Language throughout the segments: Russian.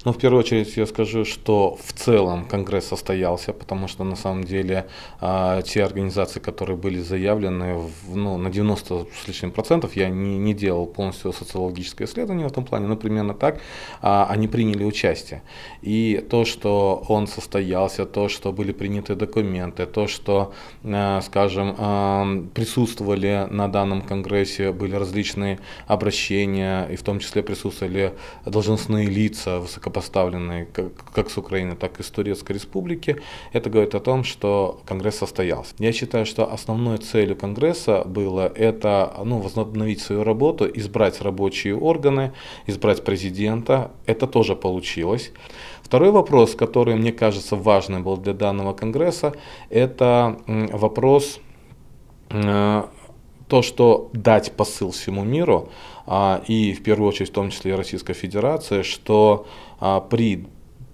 Но в первую очередь я скажу, что в целом Конгресс состоялся, потому что на самом деле те организации, которые были заявлены, на 90 с лишним процентов, я не делал полностью социологическое исследование в этом плане, но примерно так, они приняли участие. И то, что он состоялся, то, что были приняты документы, то, что, скажем, присутствовали на данном Конгрессе, были различные обращения, и в том числе присутствовали должностные лица, высокопоставленные как с Украины, так и с Турецкой Республики, это говорит о том, что Конгресс состоялся. Я считаю, что основной целью Конгресса было это возобновить свою работу, избрать рабочие органы, избрать президента. Это тоже получилось. Второй вопрос, который, мне кажется, важным был для данного Конгресса, это вопрос то, что дать посыл всему миру, и в первую очередь в том числе и Российской Федерации, что при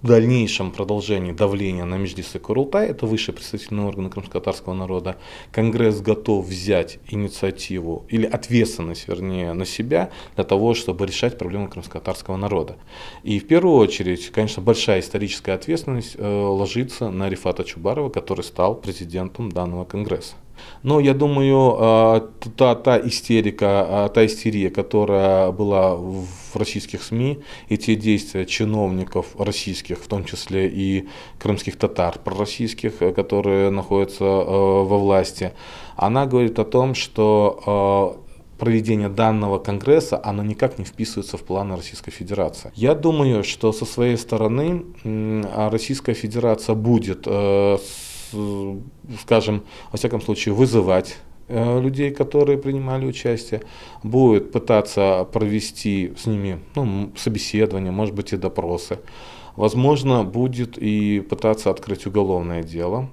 дальнейшем продолжении давления на Меджлис и Курултай, это высший представительный орган крымско-татарского народа, Конгресс готов взять инициативу или ответственность, вернее, на себя для того, чтобы решать проблемы крымско-татарского народа. И в первую очередь, конечно, большая историческая ответственность ложится на Рифата Чубарова, который стал президентом данного Конгресса. Но я думаю, та истерия, которая была в российских СМИ, и те действия чиновников российских, в том числе и крымских татар пророссийских, которые находятся во власти, она говорит о том, что проведение данного Конгресса, оно никак не вписывается в планы Российской Федерации. Я думаю, что со своей стороны Российская Федерация будет, скажем, во всяком случае, вызывать людей, которые принимали участие, будет пытаться провести с ними собеседование, может быть и допросы. Возможно, будет и пытаться открыть уголовное дело.